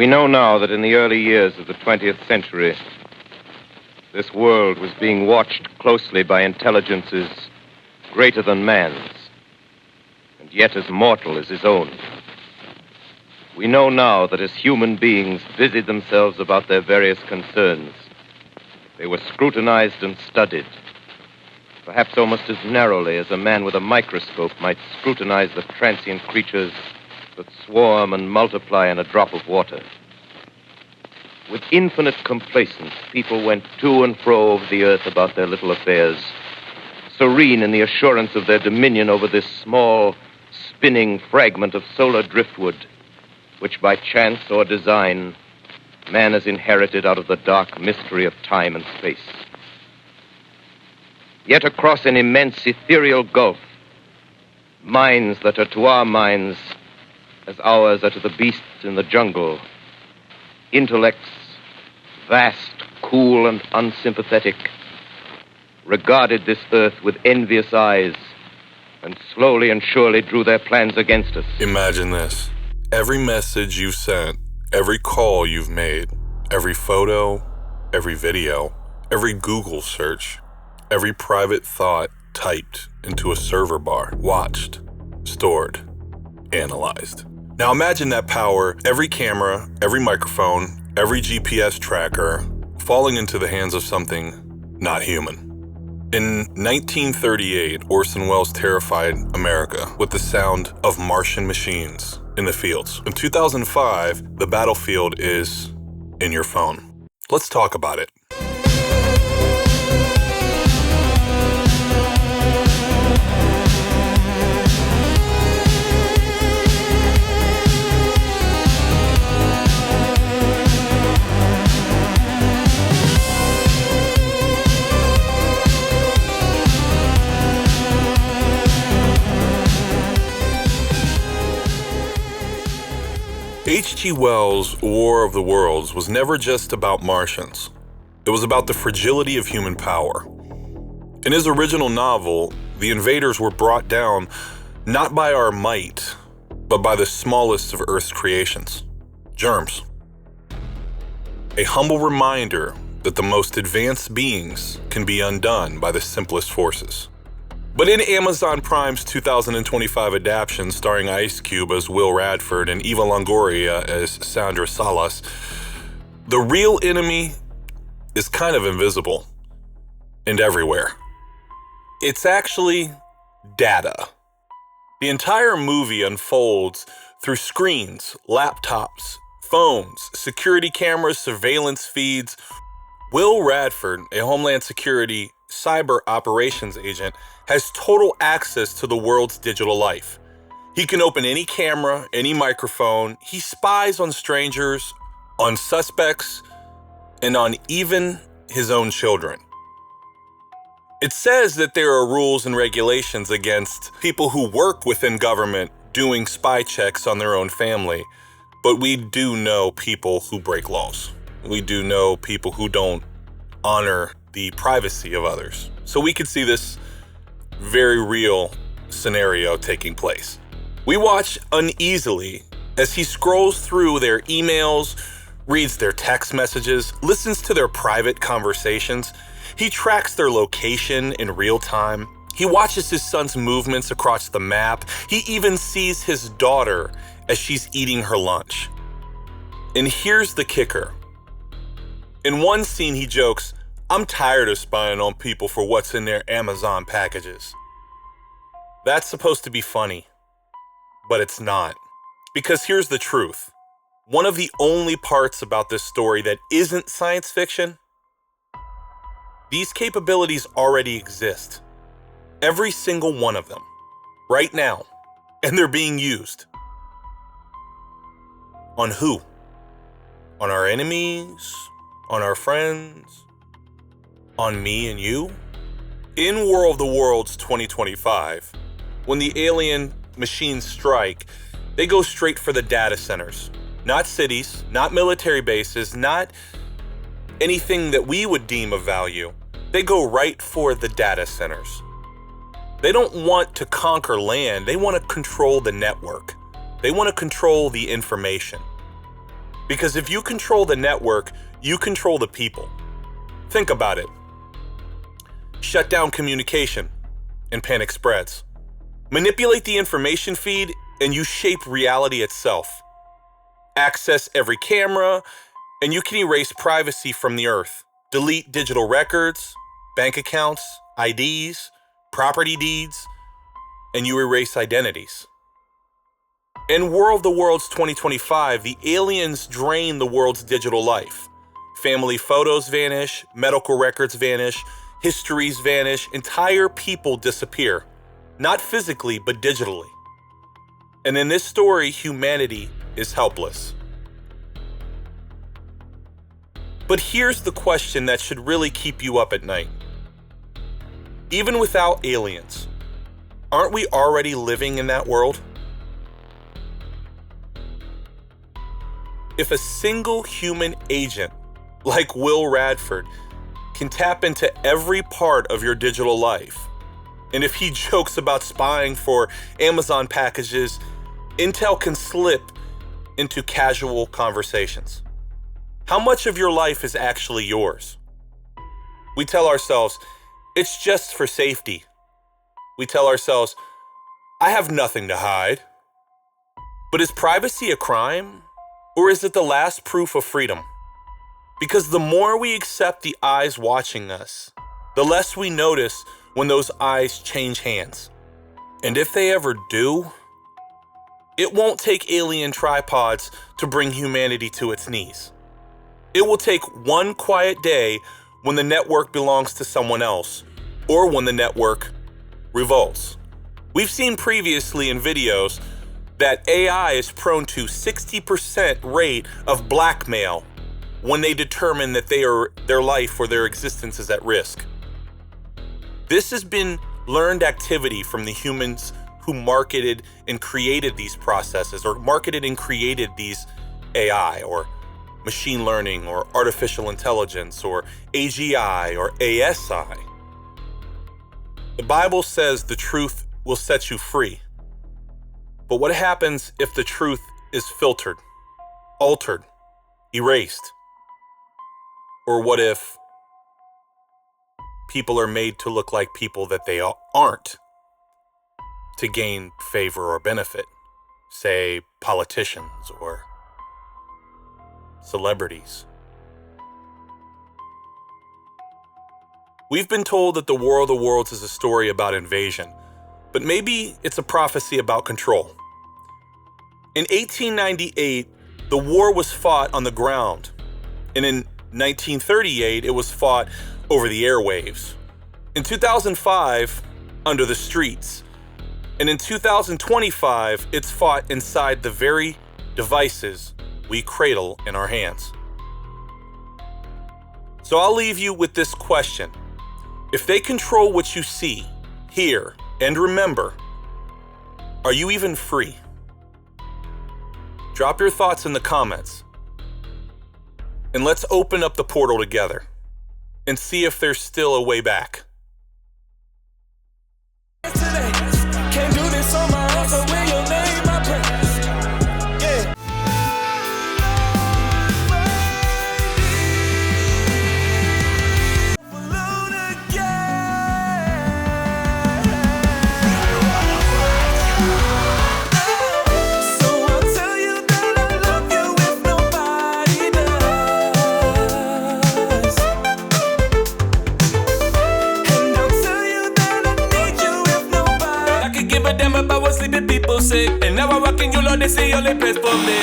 We know now that in the early years of the 20th century, this world was being watched closely by intelligences greater than man's, and yet as mortal as his own. We know now that as human beings busied themselves about their various concerns, they were scrutinized and studied, perhaps almost as narrowly as a man with a microscope might scrutinize the transient creatures that swarm and multiply in a drop of water. With infinite complacence, people went to and fro over the earth about their little affairs, serene in the assurance of their dominion over this small, spinning fragment of solar driftwood, which by chance or design, man has inherited out of the dark mystery of time and space. Yet across an immense ethereal gulf, minds that are to our minds as ours are to the beasts in the jungle, intellects, vast, cool, and unsympathetic, regarded this earth with envious eyes and slowly and surely drew their plans against us. Imagine this. Every message you've sent, every call you've made, every photo, every video, every Google search, every private thought typed into a server bar, watched, stored, analyzed. Now imagine that power, every camera, every microphone, every GPS tracker, falling into the hands of something not human. In 1938, Orson Welles terrified America with the sound of Martian machines in the fields. In 2005, the battlefield is in your phone. Let's talk about it. H.G. Wells' War of the Worlds was never just about Martians. It was about the fragility of human power. In his original novel, the invaders were brought down not by our might, but by the smallest of Earth's creations, germs. A humble reminder that the most advanced beings can be undone by the simplest forces. But in Amazon Prime's 2025 adaptation starring Ice Cube as Will Radford and Eva Longoria as Sandra Salas, the real enemy is kind of invisible and everywhere. It's actually data. The entire movie unfolds through screens, laptops, phones, security cameras, surveillance feeds. Will Radford, a Homeland Security cyber operations agent, has total access to the world's digital life. He can open any camera, any microphone. He spies on strangers, on suspects, and on even his own children. It says that there are rules and regulations against people who work within government doing spy checks on their own family, but we do know people who break laws. We do know people who don't honor the privacy of others. So we could see this very real scenario taking place. We watch uneasily as he scrolls through their emails, reads their text messages, listens to their private conversations. He tracks their location in real time. He watches his son's movements across the map. He even sees his daughter as she's eating her lunch. And here's the kicker. In one scene, he jokes, "I'm tired of spying on people for what's in their Amazon packages." That's supposed to be funny, but it's not. Because here's the truth. One of the only parts about this story that isn't science fiction, these capabilities already exist. Every single one of them, right now, and they're being used. On who? On our enemies? On our friends? On me and you? In War of the Worlds 2025, when the alien machines strike, they go straight for the data centers. Not cities, not military bases, not anything that we would deem of value. They go right for the data centers. They don't want to conquer land, they want to control the network. They want to control the information. Because if you control the network, you control the people. Think about it. Shut down communication and panic spreads. Manipulate the information feed and you shape reality itself. Access every camera and you can erase privacy from the earth. Delete digital records, bank accounts, IDs, property deeds, and you erase identities. In War of the Worlds 2025, the aliens drain the world's digital life. Family photos vanish, medical records vanish, histories vanish, entire people disappear. Not physically, but digitally. And in this story, humanity is helpless. But here's the question that should really keep you up at night. Even without aliens, aren't we already living in that world? If a single human agent like Will Radford can tap into every part of your digital life, and if he jokes about spying for Amazon packages, intel can slip into casual conversations. How much of your life is actually yours? We tell ourselves, it's just for safety. We tell ourselves, I have nothing to hide. But is privacy a crime? Or is it the last proof of freedom? Because the more we accept the eyes watching us, the less we notice when those eyes change hands. And if they ever do, it won't take alien tripods to bring humanity to its knees. It will take one quiet day when the network belongs to someone else, or when the network revolts. We've seen previously in videos that AI is prone to 60% rate of blackmail when they determine that their life or their existence is at risk. This has been learned activity from the humans who marketed and created these processes, or marketed and created these AI, or machine learning, or artificial intelligence, or AGI, or ASI. The Bible says the truth will set you free. But what happens if the truth is filtered, altered, erased? Or what if people are made to look like people that they aren't to gain favor or benefit? Say, politicians or celebrities. We've been told that the War of the Worlds is a story about invasion, but maybe it's a prophecy about control. In 1898, the war was fought on the ground, and in 1938, it was fought over the airwaves. In 2005, under the streets. And in 2025, it's fought inside the very devices we cradle in our hands. So I'll leave you with this question. If they control what you see, hear, and remember, are you even free? Drop your thoughts in the comments. And let's open up the portal together and see if there's still a way back. Can't do this on my own, so will your name my praise? Yeah. So I'll tell you that I love you if nobody does. And I'll tell you that I need you if nobody. I could give a damn about what sleeping people say. And now I'm rocking you, Lord, they say only praise for me.